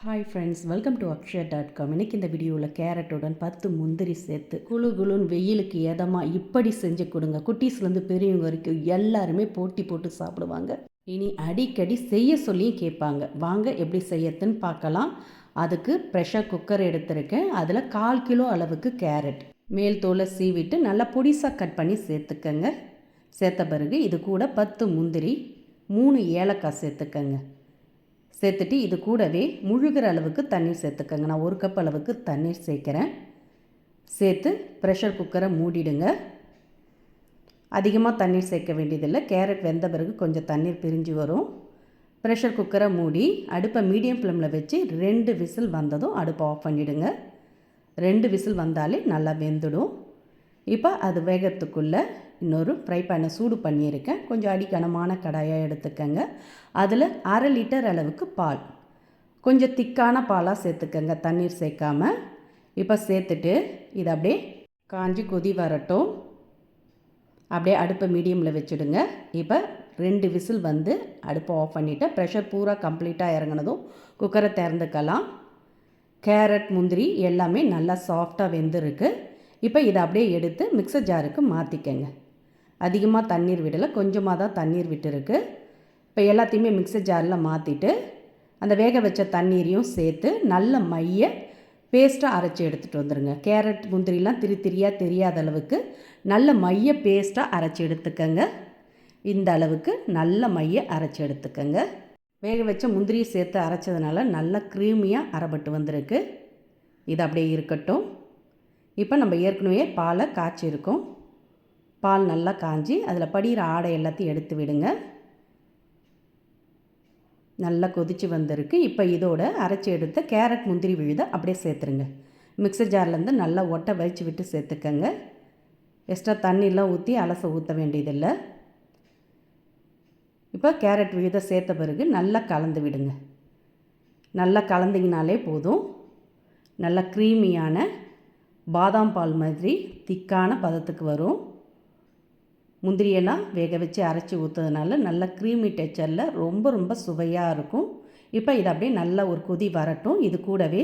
Hi friends, welcome to Akshaya dot com. இன்றைக்கி இந்த வீடியோவில் கேரட்டுடன் 10 முந்திரி சேர்த்து குளு குளுன்னு வெயிலுக்கு எதமாக இப்படி செஞ்சு கொடுங்க. குட்டீஸ்லேருந்து பெரியவங்க வரைக்கும் எல்லாருமே போட்டி போட்டு சாப்பிடுவாங்க. இனி அடிக்கடி செய்ய சொல்லியும் கேட்பாங்க. வாங்க எப்படி செய்யறதுன்னு பார்க்கலாம். அதுக்கு ப்ரெஷர் குக்கர் எடுத்திருக்கேன். அதில் 1/4 கிலோ அளவுக்கு கேரட் மேல் தோலை சீவிட்டு நல்லா பொடிசாக கட் பண்ணி சேர்த்துக்கங்க. சேர்த்த பிறகு இது கூட 10 முந்திரி, 3 ஏலக்காய் சேர்த்துக்கங்க. சேர்த்துட்டு இது கூடவே முழுகிற அளவுக்கு தண்ணீர் சேர்த்துக்கங்க. நான் 1 கப் அளவுக்கு தண்ணீர் சேர்க்குறேன். சேர்த்து ப்ரெஷர் குக்கரை மூடிடுங்க. அதிகமாக தண்ணீர் சேர்க்க வேண்டியதில்லை. கேரட் வெந்த பிறகு கொஞ்சம் தண்ணீர் பிரிஞ்சு வரும். ப்ரெஷர் குக்கரை மூடி அடுப்பை மீடியம் ஃப்ளேமில் வச்சு 2 விசில் வந்ததும் அடுப்பை ஆஃப் பண்ணிவிடுங்க. 2 விசில் வந்தாலே நல்லா வெந்துடும். இப்போ அது வேகத்துக்குள்ளே இன்னொரு ஃப்ரை பேனை சூடு பண்ணியிருக்கேன். கொஞ்சம் அடிக்கனமான கடாயாக எடுத்துக்கங்க. அதில் 1/2 லிட்டர் அளவுக்கு பால், கொஞ்சம் திக்கான பாலாக சேர்த்துக்கங்க, தண்ணீர் சேர்க்காம. இப்போ சேர்த்துட்டு இதை அப்படியே காஞ்சி கொதி வரட்டும். அப்படியே அடுப்பை மீடியமில் வச்சுடுங்க. இப்போ 2 விசில் வந்து அடுப்பை ஆஃப் பண்ணிவிட்டு ப்ரெஷர் பூரா கம்ப்ளீட்டாக இறங்கினதும் குக்கரை திறந்துக்கலாம். கேரட் முந்திரி எல்லாமே நல்லா சாஃப்டாக வெந்திருக்கு. இப்போ இதை அப்படியே எடுத்து மிக்சர் ஜாருக்கு மாற்றிக்கங்க. அதிகமாக தண்ணீர் விடலை, கொஞ்சமாக தான் தண்ணீர் விட்டுருக்கு. இப்போ எல்லாத்தையுமே மிக்சர் ஜாரில் மாற்றிட்டு அந்த வேக வச்ச தண்ணீரையும் சேர்த்து நல்ல மைய பேஸ்ட்டாக அரைச்சி எடுத்துகிட்டு வந்துடுங்க. கேரட் முந்திரிலாம் திரியாக தெரியாத அளவுக்கு நல்ல மைய பேஸ்ட்டாக அரைச்சி எடுத்துக்கங்க. இந்த அளவுக்கு நல்ல மைய அரைச்சி எடுத்துக்கங்க. வேக வச்ச முந்திரியை சேர்த்து அரைச்சதுனால நல்லா க்ரீமியாக அரைப்பட்டு வந்திருக்கு. இது அப்படியே இருக்கட்டும். இப்போ நம்ம ஏற்கனவே பாலை காய்ச்சிருக்கோம். பால் நல்லா காஞ்சி அதில் படிகிற ஆடை எல்லாத்தையும் எடுத்து விடுங்க. நல்லா கொதித்து வந்திருக்கு. இப்போ இதோட அரைச்சி எடுத்த கேரட் முந்திரி விழுத அப்படியே சேர்த்துருங்க. மிக்சர் ஜார்லேருந்து நல்லா ஒட்டை வச்சு விட்டு சேர்த்துக்கங்க. எக்ஸ்ட்ரா தண்ணியெலாம் ஊற்றி அலச ஊற்ற வேண்டியதில்லை. இப்போ கேரட் விழுத சேர்த்த பிறகு நல்லா கலந்து விடுங்க. நல்லா கலந்திங்கனாலே போதும். நல்லா க்ரீமியான பாதாம் பால் மாதிரி திக்கான பதத்துக்கு வரும். முந்திரியெல்லாம் வேக வச்சு அரைச்சி ஊற்றுறதுனால நல்ல க்ரீமி டெக்ஸ்சரில் ரொம்ப சுவையாக இருக்கும். இப்போ இதை அப்படியே நல்லா ஒரு கொதி வரட்டும். இது கூடவே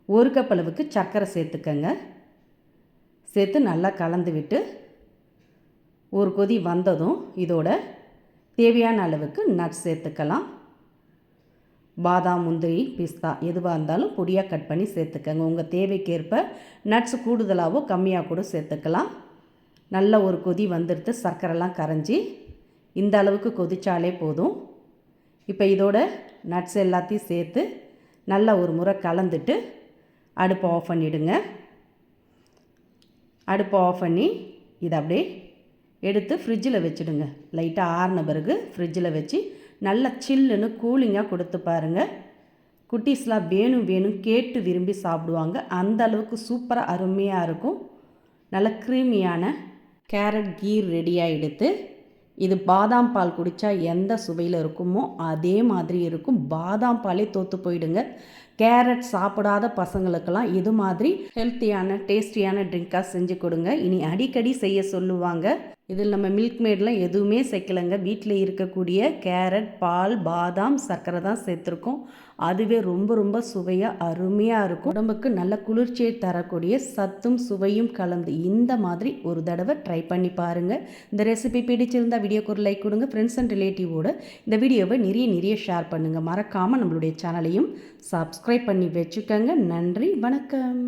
1 கப் அளவுக்கு சர்க்கரை சேர்த்துக்கங்க. சேர்த்து நல்லா கலந்து விட்டு ஒரு கொதி வந்ததும் இதோட தேவையான அளவுக்கு நட்ஸ் சேர்த்துக்கலாம். பாதாம், முந்திரி, பிஸ்தா எதுவாக இருந்தாலும் பொடியாக கட் பண்ணி சேர்த்துக்கங்க. உங்கள் தேவைக்கேற்ப நட்ஸ் கூடுதலாகவோ கம்மியாக கூட சேர்த்துக்கலாம். நல்ல ஒரு கொதி வந்துடுத்து. சர்க்கரைலாம் கரைஞ்சி இந்த அளவுக்கு கொதித்தாலே போதும். இப்போ இதோட நட்ஸ் எல்லாத்தையும் சேர்த்து நல்லா ஒரு முறை கலந்துட்டு அடுப்பை ஆஃப் பண்ணிவிடுங்க. அடுப்பை ஆஃப் பண்ணி இதை அப்படியே எடுத்து ஃப்ரிட்ஜில் வச்சுடுங்க. லைட்டாக ஆறின பிறகு ஃப்ரிட்ஜில் வச்சு நல்லா சில்லுன்னு கூலிங்காக கொடுத்து பாருங்கள். குட்டீஸ்லாம் வேணும் கேட்டு விரும்பி சாப்பிடுவாங்க. அந்த அளவுக்கு சூப்பராக அருமையாக இருக்கும். நல்ல க்ரீமியான கேரட் கீர் ரெடியாக எடுத்து இது பாதாம் பால் குடித்தா எந்த சுவையில் இருக்குமோ அதே மாதிரி இருக்கும். பாதாம் பாலே தோற்று போயிடுங்க. கேரட் சாப்பிடாத பசங்களுக்கெல்லாம் இது மாதிரி ஹெல்த்தியான டேஸ்டியான ட்ரிங்காக செஞ்சு கொடுங்க. இனி அடிக்கடி செய்ய சொல்லுவாங்க. இதில் நம்ம மில்க் மேட்லாம் எதுவுமே சேர்க்கலைங்க. வீட்டில் இருக்கக்கூடிய கேரட், பால், பாதாம், சர்க்கரை தான் சேர்த்துருக்கோம். அதுவே ரொம்ப சுவையாக அருமையாக இருக்கும். உடம்புக்கு நல்ல குளிர்ச்சியை தரக்கூடிய சத்தும் சுவையும் கலந்து இந்த மாதிரி ஒரு தடவை ட்ரை பண்ணி பாருங்கள். இந்த ரெசிபி பிடிச்சிருந்தால் வீடியோக்கு ஒரு லைக் கொடுங்க. ஃப்ரெண்ட்ஸ் அண்ட் ரிலேட்டிவோட இந்த வீடியோவை நிறைய ஷேர் பண்ணுங்கள். மறக்காமல் நம்மளுடைய சேனலையும் சப்ஸ்கிரைப் பண்ணி வச்சுக்கோங்க. நன்றி, வணக்கம்.